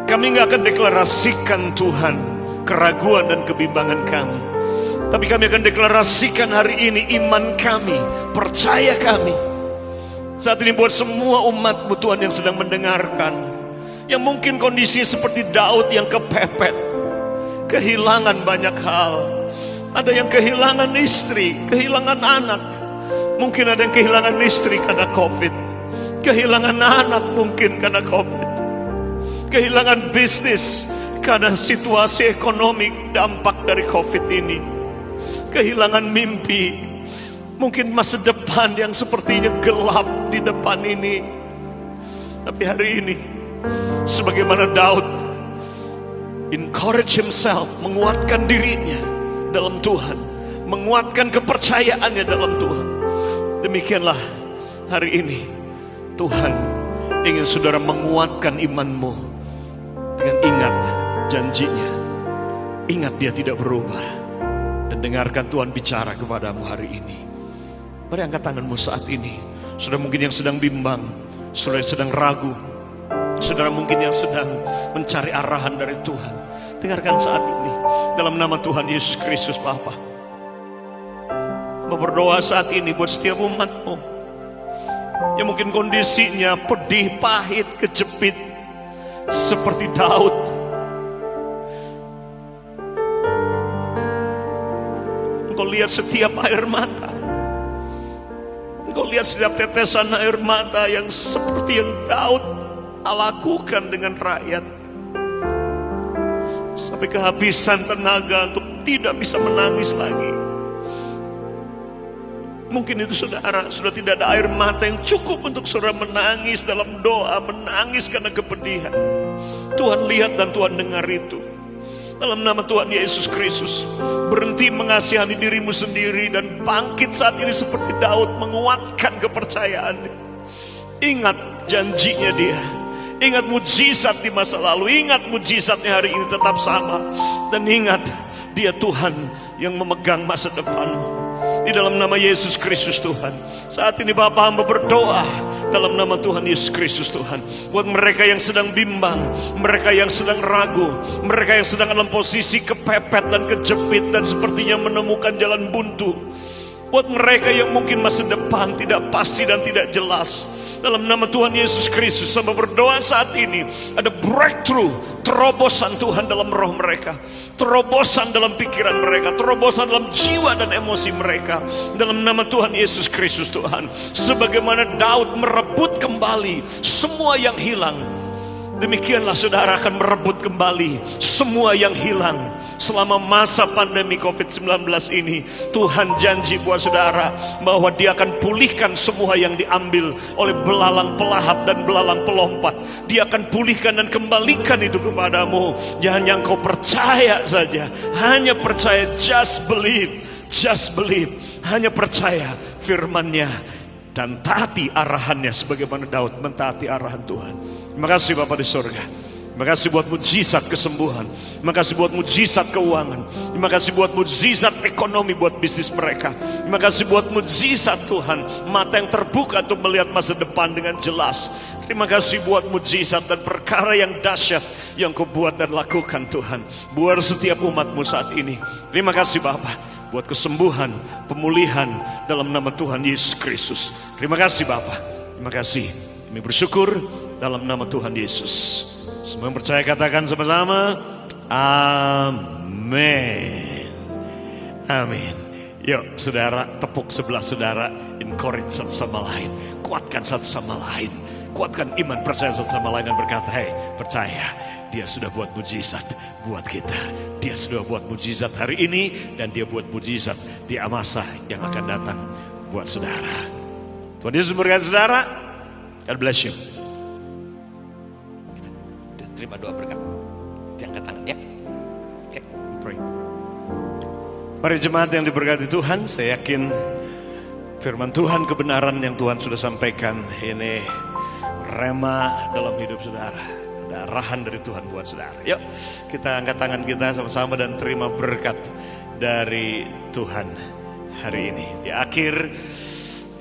Kami tidak akan deklarasikan Tuhan keraguan dan kebimbangan kami. Tapi kami akan deklarasikan hari ini iman kami, percaya kami. Saat ini buat semua umat-Mu Tuhan yang sedang mendengarkan, yang mungkin kondisinya seperti Daud yang kepepet, kehilangan banyak hal. Ada yang kehilangan istri, kehilangan anak. Mungkin ada yang kehilangan istri karena COVID, kehilangan anak mungkin karena COVID, kehilangan bisnis karena situasi ekonomi dampak dari COVID ini, kehilangan mimpi, mungkin masa depan yang sepertinya gelap di depan ini. Tapi hari ini, sebagaimana Daud encourage himself, menguatkan dirinya dalam Tuhan, menguatkan kepercayaannya dalam Tuhan, demikianlah hari ini Tuhan ingin saudara menguatkan imanmu dengan ingat janjinya. Ingat dia tidak berubah. Dan dengarkan Tuhan bicara kepadamu hari ini. Mari angkat tanganmu saat ini. Saudara mungkin yang sedang bimbang, saudara yang sedang ragu, saudara mungkin yang sedang mencari arahan dari Tuhan. Dengarkan saat ini dalam nama Tuhan Yesus Kristus Bapa. Hamba berdoa saat ini buat setiap umat-Mu yang mungkin kondisinya pedih, pahit, kejepit seperti Daud. Engkau lihat setiap air mata, Engkau lihat setiap tetesan air mata yang seperti yang Daud lakukan dengan rakyat, sampai kehabisan tenaga untuk tidak bisa menangis lagi. Mungkin itu saudara sudah tidak ada air mata yang cukup untuk saudara menangis dalam doa, menangis karena kepedihan. Tuhan lihat dan Tuhan dengar itu. Dalam nama Tuhan Yesus Kristus, berhenti mengasihani dirimu sendiri dan bangkit saat ini seperti Daud, menguatkan kepercayaannya. Ingat janjinya dia, ingat mujizat di masa lalu, ingat mujizatnya hari ini tetap sama. Dan ingat dia Tuhan yang memegang masa depanmu. Di dalam nama Yesus Kristus Tuhan, saat ini Bapa hamba berdoa dalam nama Tuhan Yesus Kristus Tuhan, buat mereka yang sedang bimbang, mereka yang sedang ragu, mereka yang sedang dalam posisi kepepet dan kejepit dan sepertinya menemukan jalan buntu, buat mereka yang mungkin masa depan tidak pasti dan tidak jelas. dalam nama Tuhan Yesus Kristus. Sama berdoa saat ini ada breakthrough, terobosan Tuhan dalam roh mereka, terobosan dalam pikiran mereka, terobosan dalam jiwa dan emosi mereka, dalam nama Tuhan Yesus Kristus. Tuhan, sebagaimana Daud merebut kembali semua yang hilang, demikianlah saudara akan merebut kembali semua yang hilang selama masa pandemi COVID-19 ini. Tuhan janji buat saudara bahwa Dia akan pulihkan semua yang diambil oleh belalang pelahap dan belalang pelompat. Dia akan pulihkan dan kembalikan itu kepadamu. Hanya engkau percaya saja, hanya percaya, just believe, just believe. Hanya percaya firman-Nya dan taati arahannya sebagaimana Daud mentaati arahan Tuhan. Terima kasih Bapa di surga. Terima kasih buat mujizat kesembuhan. Terima kasih buat mujizat keuangan. Terima kasih buat mujizat ekonomi buat bisnis mereka. Terima kasih buat mujizat Tuhan, mata yang terbuka untuk melihat masa depan dengan jelas. Terima kasih buat mujizat dan perkara yang dahsyat yang Kau buat dan lakukan Tuhan, buat setiap umat-Mu saat ini. Terima kasih Bapa buat kesembuhan, pemulihan dalam nama Tuhan Yesus Kristus. Terima kasih Bapa. Terima kasih. Kami bersyukur dalam nama Tuhan Yesus. Semua yang percaya katakan sama-sama, amin. Amin. Yuk saudara, tepuk sebelah saudara, encourage satu sama lain, kuatkan satu sama lain, kuatkan iman, percaya satu sama lain dan berkata, hey, percaya, Dia sudah buat mujizat buat kita. Dia sudah buat mujizat hari ini dan Dia buat mujizat di masa yang akan datang buat saudara. Tuhan Yesus memberkati saudara. God bless you. Terima doa berkat. Diangkat tangan ya. Oke, pray. Mari jemaat yang diberkati Tuhan, saya yakin firman Tuhan, kebenaran yang Tuhan sudah sampaikan ini rema dalam hidup saudara. Ada arahan dari Tuhan buat saudara. Yuk, kita angkat tangan kita sama-sama dan terima berkat dari Tuhan hari ini. Di akhir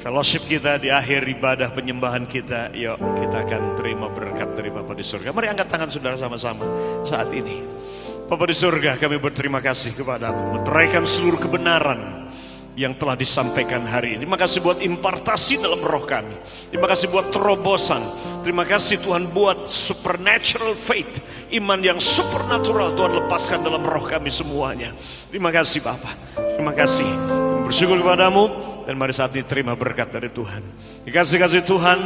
fellowship kita, di akhir ibadah penyembahan kita, yuk kita akan terima berkat dari Bapa di surga. Mari angkat tangan saudara sama-sama saat ini. Bapa di surga, kami berterima kasih kepadamu, meteraikan seluruh kebenaran yang telah disampaikan hari ini. Terima kasih buat impartasi dalam roh kami. Terima kasih buat terobosan. Terima kasih Tuhan buat supernatural faith, iman yang supernatural Tuhan lepaskan dalam roh kami semuanya. Terima kasih Bapa. Terima kasih. Kami bersyukur kepadamu. Dan mari saat ini terima berkat dari Tuhan. Dikasih-kasih Tuhan,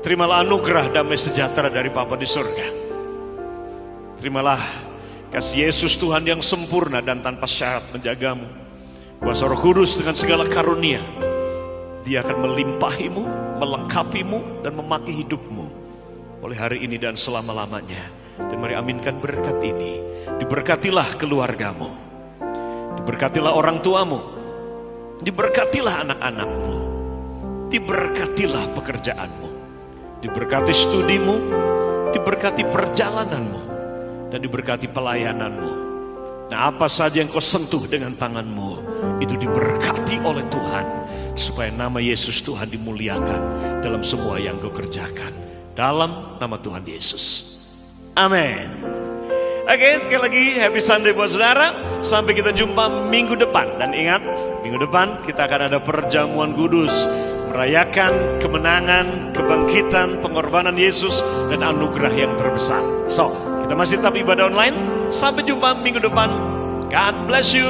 terimalah anugerah damai sejahtera dari Bapa di surga. Terimalah kasih Yesus Tuhan yang sempurna dan tanpa syarat menjagamu. Kuasa Roh Kudus dengan segala karunia, Dia akan melimpahimu, melengkapimu, dan memaki hidupmu oleh hari ini dan selama-lamanya. Dan mari aminkan berkat ini. Diberkatilah keluargamu, diberkatilah orang tuamu, diberkatilah anak-anakmu, diberkatilah pekerjaanmu, diberkati studimu, diberkati perjalananmu, dan diberkati pelayananmu. Nah, apa saja yang kau sentuh dengan tanganmu, itu diberkati oleh Tuhan, supaya nama Yesus Tuhan dimuliakan dalam semua yang kau kerjakan. Dalam nama Tuhan Yesus. Amin. Oke, sekali lagi happy Sunday buat saudara. Sampai kita jumpa minggu depan. Dan ingat, minggu depan kita akan ada perjamuan kudus, merayakan kemenangan, kebangkitan, pengorbanan Yesus, dan anugerah yang terbesar. So, kita masih tetap ibadah online. Sampai jumpa minggu depan. God bless you.